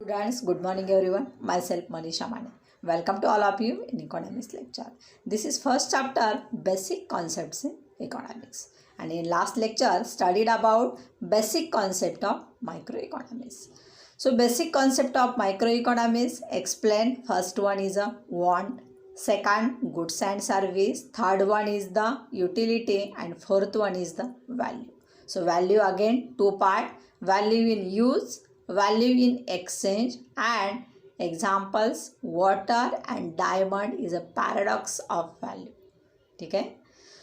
Students, good morning everyone. Myself Manisha Mane. Welcome to all of you in economics lecture. This is first chapter, basic concepts in economics. And in last lecture, studied about basic concept of microeconomics. So basic concept of microeconomics explain. First one is a want, second goods and service, third one is the utility, and fourth one is the value. So value again two part, value in use, value in exchange, and examples water and diamond is a paradox of value. Okay,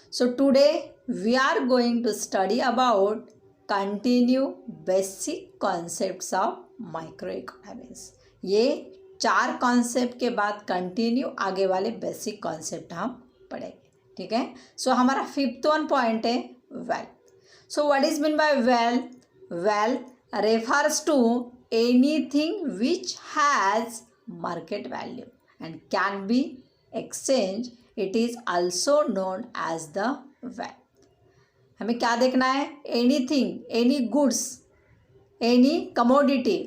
so today we are going to study about continue basic concepts of microeconomics. ये 4 concept के बाद continue आगे वाले basic concept हम पढ़ेंगे. ठीक है, सो हमारा 5th वन पॉइंट है wealth. So what is mean bye wealth? Wealth refers to anything which has market value and can be exchanged. It is also known as the wealth. हमें क्या देखना है? Anything, any goods, any commodity,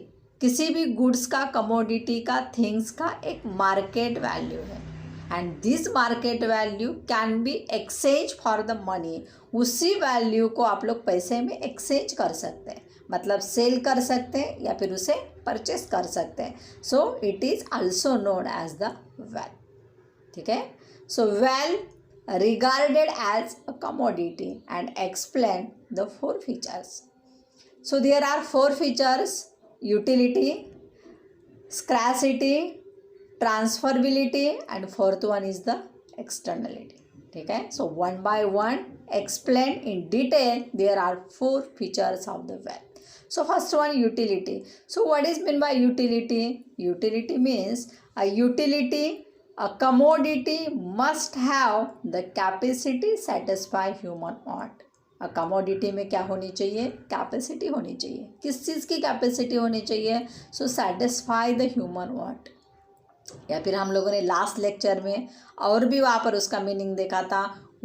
किसी भी goods का, commodity का, things का एक मार्केट वैल्यू है and this market value can be exchange for the money. उसी वैल्यू को आप लोग पैसे में एक्सचेंज कर सकते हैं, मतलब सेल कर सकते हैं या फिर उसे परचेस कर सकते हैं. So it is also known as the wealth. ठीक है, so wealth regarded as a commodity and explain the 4 features. So there are 4 features: utility, scarcity, transferability and fourth one is the externality. ठीक है, so one by one explain in detail. There are 4 features of the wealth. So first one, utility. So what is meant by utility? Utility means a commodity must have the capacity satisfy human want. a commodity में क्या होनी चाहिए? Capacity होनी चाहिए. किस चीज़ की capacity होनी चाहिए? सो satisfy the human want. या फिर हम लोगों ने लास्ट लेक्चर में और भी वहाँ पर उसका मीनिंग देखा था.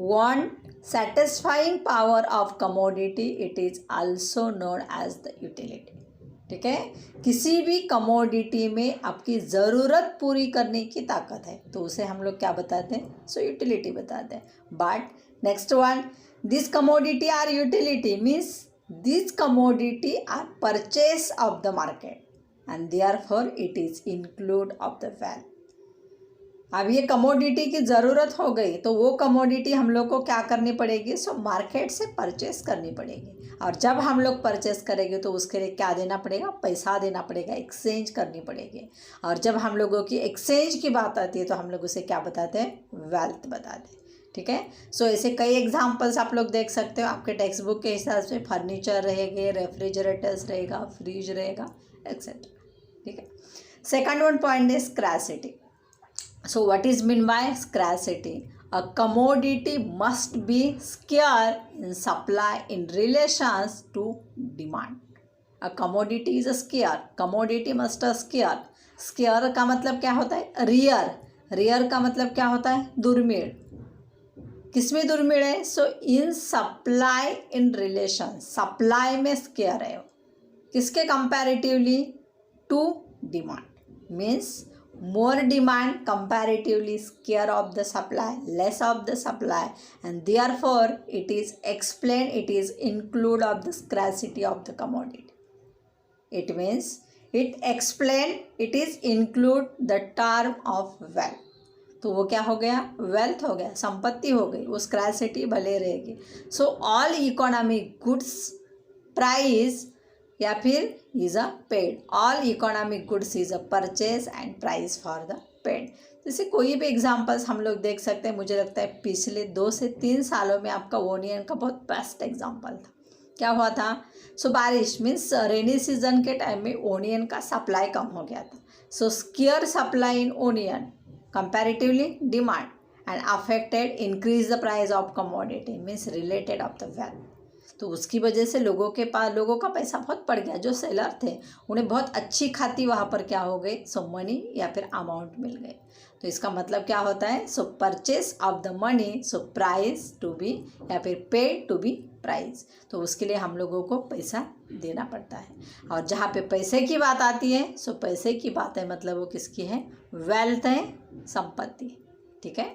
want satisfying power of commodity, it is also known as the utility. ठीक है, किसी भी कमोडिटी में आपकी ज़रूरत पूरी करने की ताकत है तो उसे हम लोग क्या बताते हैं? सो यूटिलिटी बताते हैं. But next one, this commodity are utility means this commodity are purchase of the market and therefore it is include of the wealth. अब ये कमोडिटी की ज़रूरत हो गई तो वो कमोडिटी हम लोग को क्या करनी पड़ेगी? सो मार्केट से परचेस करनी पड़ेगी. और जब हम लोग परचेस करेंगे तो उसके लिए क्या देना पड़ेगा? पैसा देना पड़ेगा, एक्सचेंज करनी पड़ेगी. और जब हम लोगों की एक्सचेंज की बात आती है तो हम लोग उसे क्या बताते हैं? वेल्थ बताते हैं. ठीक है, सो ऐसे कई एग्जाम्पल्स आप लोग देख सकते हो आपके टेक्स्ट बुक के हिसाब से. फर्नीचर रहेंगे, रेफ्रिजरेटर्स रहेगा, फ्रिज रहेगा, एक्सेट्रा. ठीक है, सेकंड वन पॉइंट है स्क्रैसिटी. So what is mean by scarcity? A commodity must be scarce in supply in relations to demand. A commodity is a scarce. Commodity must be scarce. Scarce का मतलब क्या होता है? Rare. Rare का मतलब क्या होता है? दुर्मिळ. किसमें दुर्मिळ है? So in supply in relation. Supply में स्केयर है. किसके comparatively? To demand. Means more demand comparatively scarce of the supply, less of the supply, and therefore it is explained, it is include of the scarcity of the commodity. It means it explain, it is include the term of wealth. तो वो क्या हो गया? Wealth हो गया, संपत्ति हो गई. वो स्क्रैसिटी भले रहेगी. So all economic goods price या फिर is a paid. All economic goods is a purchase and price for the paid. जैसे कोई भी एग्जांपल्स हम लोग देख सकते हैं. मुझे लगता है पिछले 2 से 3 सालों में आपका ओनियन का बहुत बेस्ट एग्जांपल था. क्या हुआ था? सो बारिश मीन्स रेनी सीजन के टाइम में ओनियन का सप्लाई कम हो गया था. So scare supply in onion comparatively demand and affected increase the price of commodity means related of the wealth. तो उसकी वजह से लोगों का पैसा बहुत बढ़ गया। जो सेलर थे उन्हें बहुत अच्छी खाती वहाँ पर क्या हो गई, सो मनी या फिर अमाउंट मिल गए। तो इसका मतलब क्या होता है, so purchase of the money, so price to be या फिर पे टू बी प्राइस। तो उसके लिए हम लोगों को पैसा देना पड़ता है। और जहाँ पे पैसे की बात आती है, सो पैसे की बात है मतलब वो किसकी है, वेल्थ है, संपत्ति। ठीक है।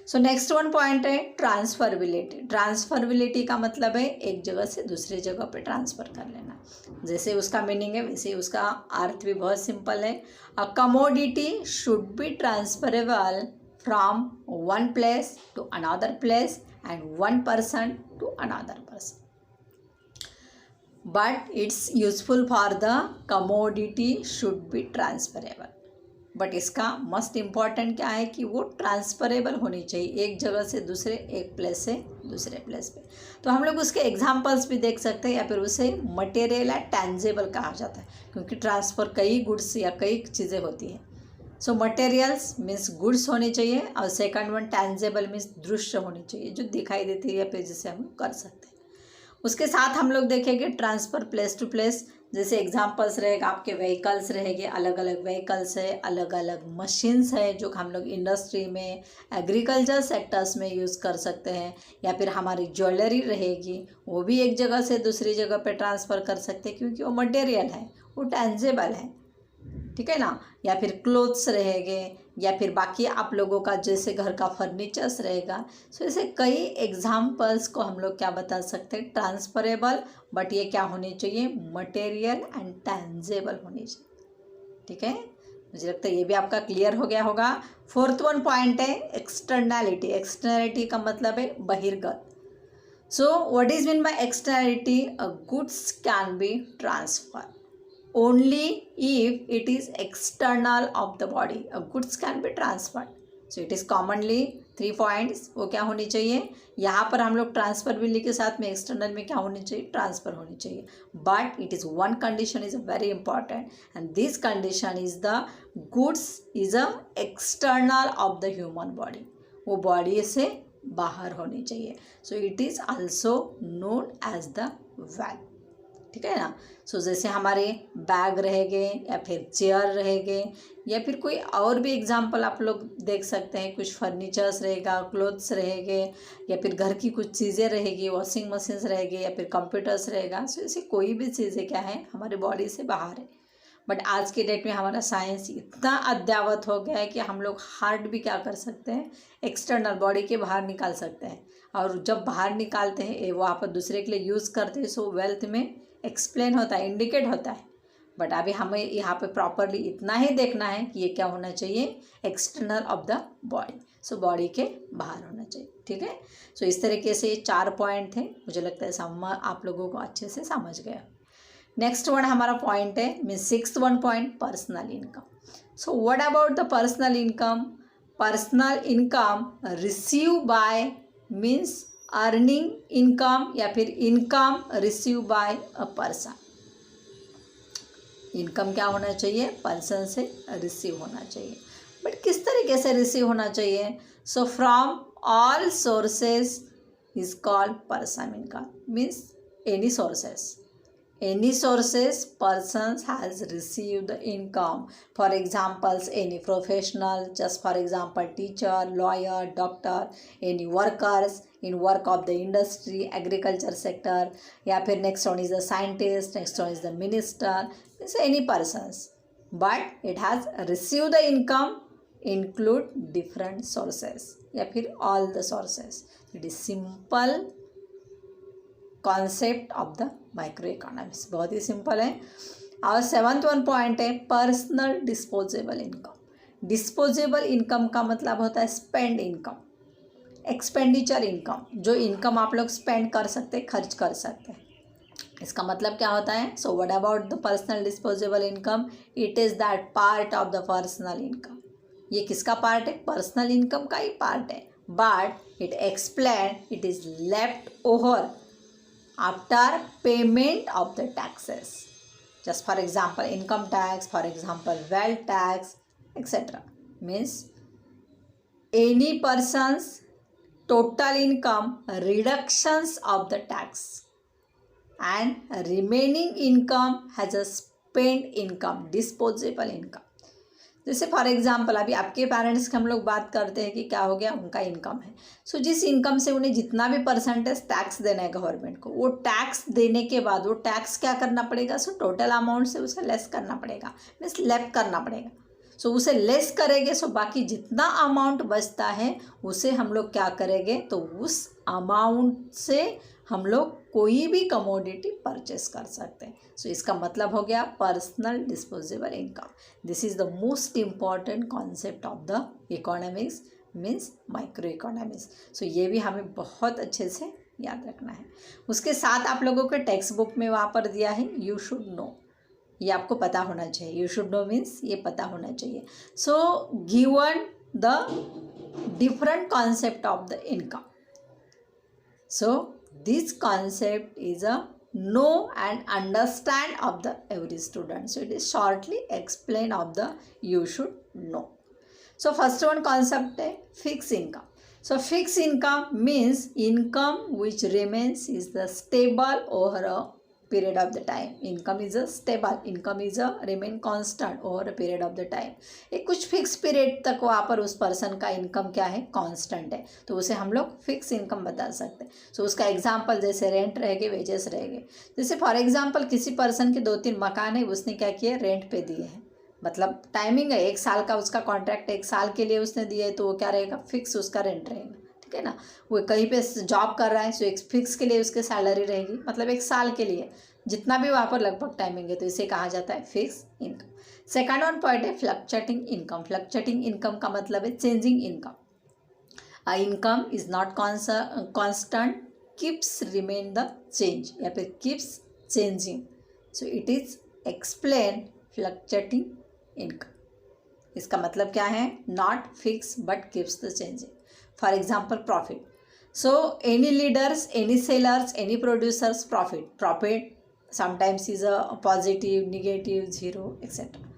सो नेक्स्ट वन पॉइंट है ट्रांसफरबिलिटी। ट्रांसफरबिलिटी का मतलब है एक जगह से दूसरी जगह पे ट्रांसफ़र कर लेना। जैसे उसका मीनिंग है वैसे उसका अर्थ भी बहुत सिंपल है। A commodity should be transferable from one place to another place and one person to another person, but it's useful for the commodity should be transferable. But इसका मस्ट इम्पॉर्टेंट क्या है कि वो ट्रांसफरेबल होनी चाहिए एक जगह से दूसरे, एक प्लेस से दूसरे प्लेस पे। तो हम लोग उसके एग्जांपल्स भी देख सकते हैं, या फिर उसे मटेरियल या टेंजेबल कहा जाता है, क्योंकि ट्रांसफ़र कई गुड्स या कई चीज़ें होती हैं। सो मटेरियल्स मीन्स गुड्स होनी चाहिए, और सेकंड वन टेंजेबल मीन्स दृश्य होनी चाहिए, जो दिखाई देती है या फिर जिसे हम कर सकते हैं। उसके साथ हम लोग देखेंगे ट्रांसफ़र प्लेस टू प्लेस। जैसे एग्जांपल्स रहेगा आपके व्हीकल्स रहेंगे, अलग अलग व्हीकल्स है, अलग अलग मशीन्स है जो हम लोग इंडस्ट्री में, एग्रीकल्चर सेक्टर्स में यूज़ कर सकते हैं। या फिर हमारी ज्वेलरी रहेगी, वो भी एक जगह से दूसरी जगह पे ट्रांसफ़र कर सकते हैं, क्योंकि वो मटेरियल है, वो टेंजेबल है। ठीक है ना। या फिर क्लोथ्स रहेंगे, या फिर बाकी आप लोगों का जैसे घर का फर्नीचर्स रहेगा। सो ऐसे कई एग्जाम्पल्स को हम लोग क्या बता सकते हैं, ट्रांसफरेबल, बट ये क्या होनी चाहिए, मटेरियल एंड टेंजेबल होनी चाहिए। ठीक है। मुझे लगता है ये भी आपका क्लियर हो गया होगा। फोर्थ वन पॉइंट है एक्सटर्नैलिटी। एक्सटर्नैलिटी का मतलब है बहिर्गत। So what is mean by externality, a goods can be transfer only if it is external of the body, a goods can be transferred. So it is commonly 3 points। वो क्या होनी चाहिए, यहाँ पर हम लोग ट्रांसफरबिलिटी के साथ में एक्सटर्नल में क्या होनी चाहिए, ट्रांसफ़र होनी चाहिए। But it is one condition is very important, and this condition is the goods is a external of the human body, वो बॉडी से बाहर होनी चाहिए। So it is also known as the wealth. ठीक है ना। सो जैसे हमारे बैग रहेंगे, या फिर चेयर रहेंगे, या फिर कोई और भी एग्जांपल आप लोग देख सकते हैं, कुछ फर्नीचर्स रहेगा, क्लोथ्स रहेंगे, या फिर घर की कुछ चीज़ें रहेगी, वॉशिंग मशीन्स रहेंगे, या फिर कंप्यूटर्स रहेगा। सो ऐसी कोई भी चीज़ें क्या है, हमारे बॉडी से बाहर है। बट आज के डेट में हमारा साइंस इतना अद्यावत हो गया है कि हम लोग हार्ट भी क्या कर सकते हैं, एक्सटर्नल बॉडी के बाहर निकाल सकते हैं। और जब बाहर निकालते हैं वहाँ पर दूसरे के लिए यूज़ करते हैं, सो वेल्थ में एक्सप्लेन होता है, इंडिकेट होता है। बट अभी हमें यहाँ पे प्रॉपरली इतना ही देखना है कि ये क्या होना चाहिए, external of the body, so body के बाहर होना चाहिए। ठीक है। सो इस तरीके से 4 पॉइंट थे, मुझे लगता है आप लोगों को अच्छे से समझ गया। नेक्स्ट वन हमारा पॉइंट है mean 6th one point, personal income. So what about the personal income. Personal income receive by means earning income, या फिर income receive by a person. Income क्या होना चाहिए, पर्सन से रिसीव होना चाहिए। बट किस तरीके से रिसीव होना चाहिए, so from all sources is called person income, means any sources. Any sources persons has received the income. For examples, any professional, just for example teacher, lawyer, doctor, any workers in work of the industry, agriculture sector, या फिर next one is the scientist, next one is the minister, means any persons. But it has received the income include different sources, या फिर all the sources. It is simple concept of the micro economics, बहुत ही simple है। और 7th one point है personal disposable income. Disposable income का मतलब होता है स्पेंड इनकम, एक्सपेंडिचर इनकम, जो इनकम आप लोग स्पेंड कर सकते हैं, खर्च कर सकते हैं। इसका मतलब क्या होता है, so what about the personal disposable income, it is that part of the personal income. ये किसका पार्ट है, पर्सनल इनकम का ही पार्ट है। But it explain it is left over after payment of the taxes, just for example income tax, for example wealth tax, etc. means any person's total income reductions of the tax, and remaining income has a spent income, disposable income. जैसे for example अभी आपके parents की हम लोग बात करते हैं कि क्या हो गया, उनका इनकम है, सो जिस इनकम से उन्हें जितना भी परसेंटेज टैक्स देना है गवर्नमेंट को, वो टैक्स देने के बाद वो टैक्स क्या करना पड़ेगा, सो टोटल अमाउंट से उसे लेस करना पड़ेगा, मीन्स लेफ्ट करना पड़ेगा। सो उसे लेस करेंगे, सो बाकी जितना अमाउंट बचता है उसे हम लोग क्या करेंगे, तो उस अमाउंट से हम लोग कोई भी कमोडिटी परचेस कर सकते हैं। सो इसका मतलब हो गया personal disposable income. This is the most important concept of the economics, means micro economics. So ये भी हमें बहुत अच्छे से याद रखना है। उसके साथ आप लोगों के टेक्स्ट बुक में वहाँ पर दिया है यू शुड नो, ये आपको पता होना चाहिए। यू शुड नो मीन्स ये पता होना चाहिए। So given the different concept of the income, so this concept is a know and understand of the every student. So it is shortly explained of the you should know. So first one concept है fixed income. So fixed income means income which remains is the stable over a period of the time. Income is a stable, income is a remain constant over a period of the time. एक कुछ fix period तक वहाँ पर उस person का income क्या है, constant है, तो उसे हम लोग फिक्स इनकम बता सकते हैं। सो उसका एग्जांपल जैसे रेंट रहेंगे, वेजेस रहेंगे। जैसे फॉर एग्जांपल किसी पर्सन के 2-3 मकान है, उसने क्या किया, रेंट पे दिए हैं, मतलब टाइमिंग है 1 साल का उसका कॉन्ट्रैक्ट, 1 साल के लिए उसने दिया है, तो वो क्या रहेगा, फिक्स उसका रेंट रहेगा, ठीक है ना। वो कहीं पे जॉब कर रहा है, सो एक फिक्स के लिए उसके सैलरी रहेगी, मतलब 1 साल के लिए जितना भी वहाँ पर लगभग टाइमिंग है, तो इसे कहा जाता है fix income. Second one point है फ्लक्चुएटिंग इनकम। फ्लक्चुएटिंग इनकम का मतलब है changing income. Income is not constant, keeps remain the change, या फिर keeps changing, so it is explain fluctuating income. इसका मतलब क्या है, not fix but keeps the changing. For example profit, so any leaders, any sellers, any producers profit sometimes is a positive, negative, zero etcetera.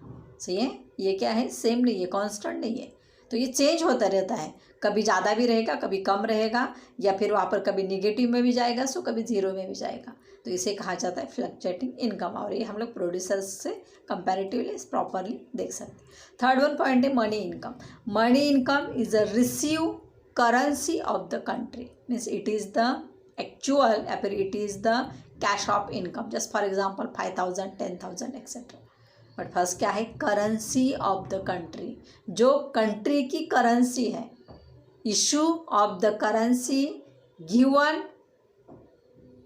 So ये क्या है, same नहीं है, constant नहीं है, तो ये चेंज होता रहता है, कभी ज़्यादा भी रहेगा, कभी कम रहेगा, या फिर वहाँ पर कभी निगेटिव में भी जाएगा, सो कभी जीरो में भी जाएगा, तो इसे कहा जाता है फ्लक्चुएटिंग इनकम। और ये हम लोग प्रोड्यूसर्स से कंपैरेटिवली प्रॉपरली देख सकते हैं। थर्ड वन पॉइंट है money income. Money income is a receive currency of the country, means it is the actual, या फिर it is the cash of income. Just for example 5,000, 10,000 etcetera. But first क्या है, currency of the country, जो country की currency है, issue of the currency given,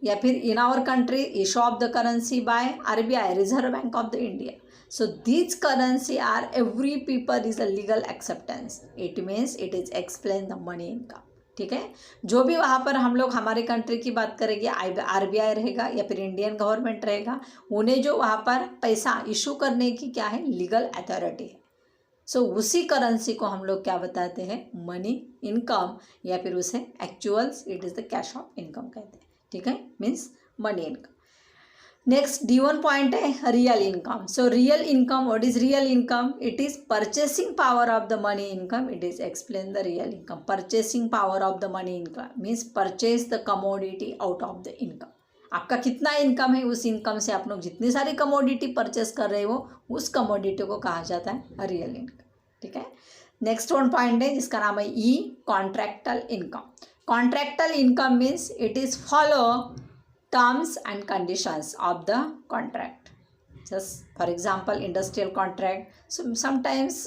या फिर in our country issue of the currency by RBI, reserve bank of the India. So this currency are every people is a legal acceptance, it means it is explain the money income, ठीक है। जो भी वहाँ पर हम लोग हमारे country की बात करेंगे, RBI रहेगा या फिर इंडियन गवर्नमेंट रहेगा, उन्हें जो वहाँ पर पैसा इशू करने की क्या है, लीगल अथॉरिटी है। सो उसी करेंसी को हम लोग क्या बताते हैं, मनी इनकम, या फिर उसे actuals, it is the cash of income कहते हैं, ठीक है, means money income. Next D1 point है real income. So real income, what is real income, it is purchasing power of the money income, it is explain the real income. Purchasing power of the money income means purchase the commodity out of the income. आपका कितना income है, उस income से आप लोग जितनी सारी commodity purchase कर रहे हो, उस कमोडिटी को कहा जाता है रियल इनकम, ठीक है। नेक्स्ट वन पॉइंट है जिसका नाम है E contractual income. Contractual income means it is follow terms and conditions of the contract. Just for example, industrial contract. So sometimes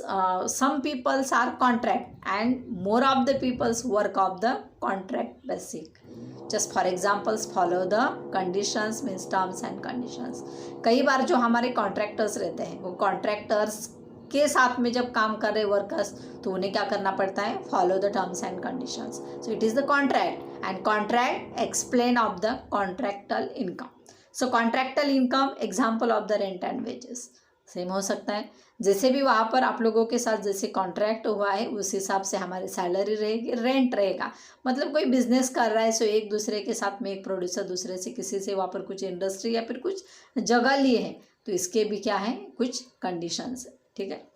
some peoples are contract and more of the people's work of the contract basic. Just for examples, follow the conditions means terms and conditions. कई बार जो हमारे contractors रहते हैं, वो contractors के साथ में जब काम कर रहे वर्कर्स, तो उन्हें क्या करना पड़ता है, follow the terms and conditions. So it is the contract and contract explain of the contractual income. So contractual income example of the rent and wages. Same हो सकता है, जैसे भी वहाँ पर आप लोगों के साथ जैसे कॉन्ट्रैक्ट हुआ है, उस हिसाब से हमारी सैलरी रहेगी, रेंट रहेगा। मतलब कोई बिजनेस कर रहा है, सो एक दूसरे के साथ में, एक प्रोड्यूसर दूसरे से, किसी से वहाँ पर कुछ इंडस्ट्री या फिर कुछ जगह लिए हैं, तो इसके भी क्या है, कुछ कंडीशंस है, ठीक है।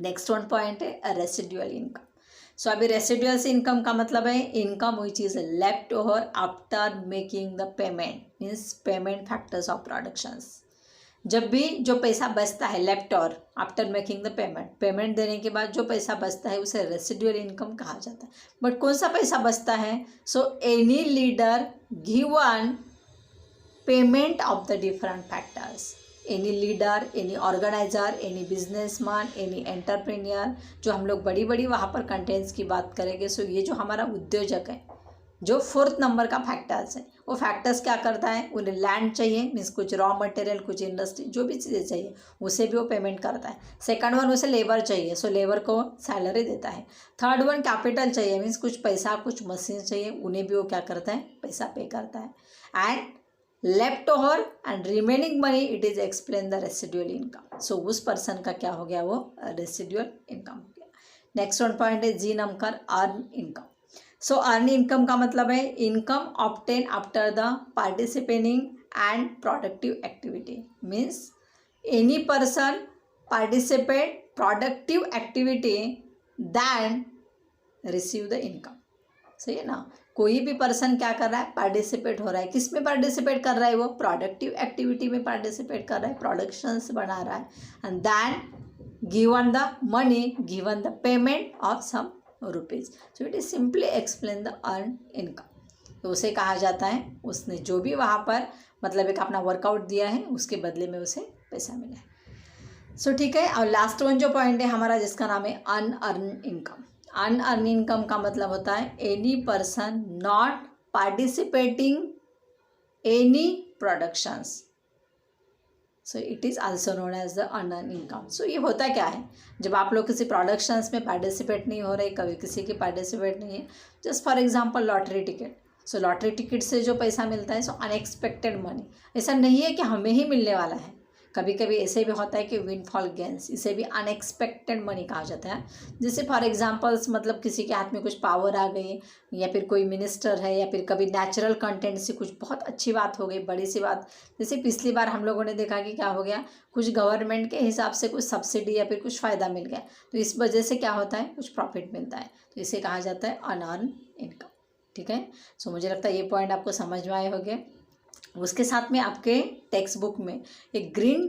नेक्स्ट वन पॉइंट है रेसिडुअल इनकम। सो अभी रेसिडुअल्स इनकम का मतलब है income which is left over after making the payment, means payment factors of productions. जब भी जो पैसा बचता है left over after making the payment, payment देने के बाद जो पैसा बचता है उसे रेसिडुअल इनकम कहा जाता है। बट कौन सा पैसा बचता है? So any leader given payment of the different factors, any leader, any organiser, any businessman, any entrepreneur, जो हम लोग बड़ी बड़ी वहाँ पर कंटेंट्स की बात करेंगे। सो ये जो हमारा उद्योजक है, जो 4th नंबर का फैक्टर्स है, वो फैक्टर्स क्या करता है? उन्हें लैंड चाहिए, मीन्स कुछ रॉ मटेरियल, कुछ इंडस्ट्री, जो भी चीज़ें चाहिए उसे भी वो पेमेंट करता है। सेकंड वन उसे लेबर चाहिए, सो लेबर को सैलरी देता है। थर्ड वन कैपिटल चाहिए, मीन्स कुछ पैसा, कुछ मशीन चाहिए, उन्हें भी वो क्या करता है? पैसा पे करता है। And left over and remaining money it is explain the residual income. So उस पर्सन का क्या हो गया? वो रेसिडुअल इनकम हो गया। नेक्स्ट वन पॉइंट है जी number earn income. So earn income का मतलब है income obtain after the participating and productive activity, means any person participate productive activity then receive the income. सही है ना? कोई भी पर्सन क्या कर रहा है? पार्टिसिपेट हो रहा है। किस में पार्टिसिपेट कर रहा है? वो प्रोडक्टिव एक्टिविटी में पार्टिसिपेट कर रहा है, प्रोडक्शंस बना रहा है। And then given the money, given the payment of some rupees. So it is simply explain the earn income. तो उसे कहा जाता है उसने जो भी वहाँ पर मतलब एक अपना वर्कआउट दिया है उसके बदले में उसे पैसा मिला है। सो ठीक है। और लास्ट वन जो पॉइंट है हमारा जिसका नाम है अनअर्न इनकम। अनअर्न इनकम का मतलब होता है any person not participating any productions. So it is also known as the unearn income. So ये होता क्या है? जब आप लोग किसी प्रोडक्शंस में पार्टिसिपेट नहीं हो रहे, कभी किसी की पार्टिसिपेट नहीं है, just for example lottery ticket. So lottery ticket से जो पैसा मिलता है, सो अनएक्सपेक्टेड मनी, ऐसा नहीं है कि हमें ही मिलने वाला है। कभी कभी ऐसे भी होता है कि विंडफॉल गेन्स, इसे भी अनएक्सपेक्टेड मनी कहा जाता है। जैसे फॉर एग्जांपल्स मतलब किसी के हाथ में कुछ पावर आ गई, या फिर कोई मिनिस्टर है, या फिर कभी नेचुरल कंटेंट से कुछ बहुत अच्छी बात हो गई, बड़ी सी बात। जैसे पिछली बार हम लोगों ने देखा कि क्या हो गया, कुछ गवर्नमेंट के हिसाब से कुछ सब्सिडी या फिर कुछ फ़ायदा मिल गया, तो इस वजह से क्या होता है? कुछ प्रॉफिट मिलता है, तो इसे कहा जाता है अनअर्न इनकम। ठीक है। सो मुझे लगता है ये पॉइंट आपको समझ में आए होंगे। उसके साथ में आपके टेक्स्ट बुक में एक ग्रीन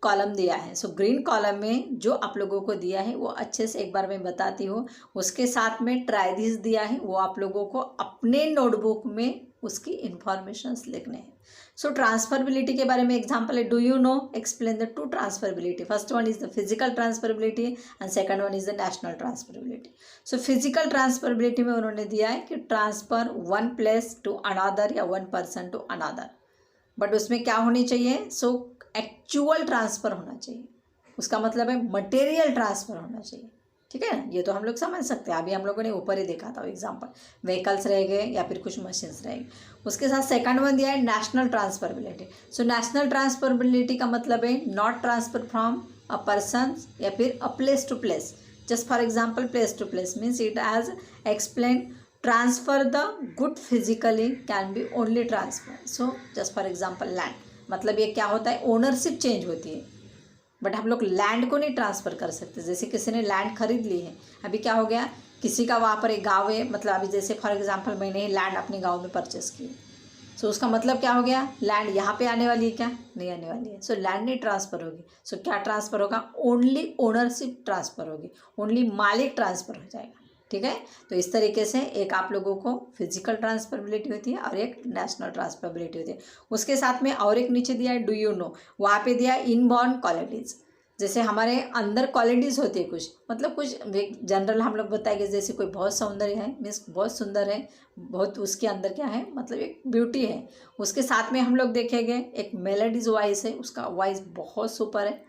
कॉलम दिया है। सो ग्रीन कॉलम में जो आप लोगों को दिया है वो अच्छे से एक बार मैं बताती हूँ। उसके साथ में ट्राई दिस दिया है, वो आप लोगों को अपने नोटबुक में उसकी इंफॉर्मेशंस लिखने हैं। सो ट्रांसफरेबिलिटी के बारे में एग्जांपल है, do you know explain the two transferability. First one is the physical transferability and second one is the national transferability. So physical transferability में उन्होंने दिया है कि transfer one place to another या one person to another, but उसमें क्या होनी चाहिए? सो एक्चुअल ट्रांसफ़र होना चाहिए। उसका मतलब है मटेरियल ट्रांसफ़र होना चाहिए। ठीक है ना? ये तो हम लोग समझ सकते हैं। अभी हम लोगों ने ऊपर ही देखा था एग्जांपल, व्हीकल्स रह गए या फिर कुछ मशीन्स रह गए। उसके साथ सेकंड वन दिया है national transferability. So national transferability का मतलब है not transfer from a person या फिर a place to place. Just for example place to place means it has explain transfer the good physically can be only transfer. So just for example land, मतलब ये क्या होता है? Ownership change होती है, but हम लोग लैंड को नहीं ट्रांसफ़र कर सकते। जैसे किसी ने लैंड खरीद ली है, अभी क्या हो गया, किसी का वहाँ पर एक गांव है, मतलब अभी जैसे फॉर एग्जांपल मैंने लैंड अपने गांव में परचेस की, सो उसका मतलब क्या हो गया? लैंड यहाँ पे आने वाली है क्या? नहीं आने वाली है। सो लैंड नहीं ट्रांसफ़र होगी। सो क्या ट्रांसफ़र होगा? ओनली ओनरशिप ट्रांसफ़र होगी, ओनली मालिक ट्रांसफ़र हो जाएगा। ठीक है। तो इस तरीके से एक आप लोगों को फिजिकल ट्रांसफरेबिलिटी होती है और एक नेशनल ट्रांसफरेबिलिटी होती है। उसके साथ में और एक नीचे दिया है डू यू नो, वहाँ पे दिया है इनबॉर्न क्वालिटीज़। जैसे हमारे अंदर क्वालिटीज़ होती है कुछ, मतलब कुछ जनरल हम लोग बताएंगे, जैसे कोई बहुत सौंदर्य है, मीन्स बहुत सुंदर है, बहुत उसके अंदर क्या है, मतलब एक ब्यूटी है। उसके साथ में हम लोग देखेंगे एक मेलोडीज वॉइस है, उसका वॉइस बहुत सुपर है।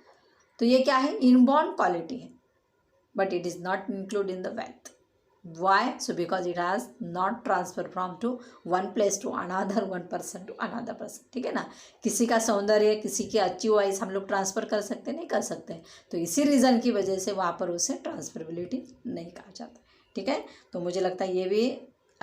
तो ये क्या है? इनबॉर्न क्वालिटी है, but it is not include in the wealth. Why? So because it has not transfer from to one place to another, one person to another person. ठीक है ना? किसी का सौंदर्य, किसी की अच्छी वॉइस हम लोग ट्रांसफ़र कर सकते नहीं कर सकते, तो इसी रीज़न की वजह से वहाँ पर उसे ट्रांसफरेबिलिटी नहीं कहा जाता। ठीक है। तो मुझे लगता है ये भी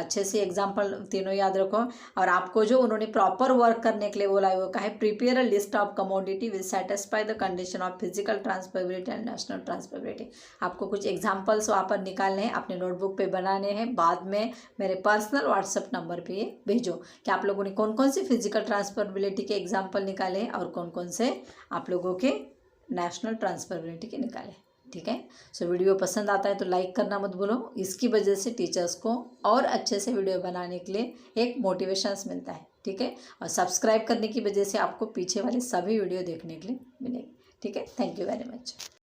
अच्छे से एग्जाम्पल तीनों याद रखो। और आपको जो उन्होंने प्रॉपर वर्क करने के लिए बोला है वो कहा है prepare a list of commodity will satisfy the condition of physical transferability and national transferability. आपको कुछ एग्जाम्पल्स वहाँ पर निकालने हैं, अपने नोटबुक पे बनाने हैं, बाद में मेरे पर्सनल व्हाट्सएप नंबर पे ये भेजो कि आप लोगों ने कौन कौन सी फिजिकल ट्रांसफरेबिलिटी के एग्जाम्पल निकाले और कौन कौन से आप लोगों के नेशनल ट्रांसफरेबिलिटी के निकाले। ठीक है। सो वीडियो पसंद आता है तो लाइक करना मत भूलो। इसकी वजह से टीचर्स को और अच्छे से वीडियो बनाने के लिए एक मोटिवेशंस मिलता है। ठीक है। और सब्सक्राइब करने की वजह से आपको पीछे वाले सभी वीडियो देखने के लिए मिलेंगे। ठीक है। Thank you very much.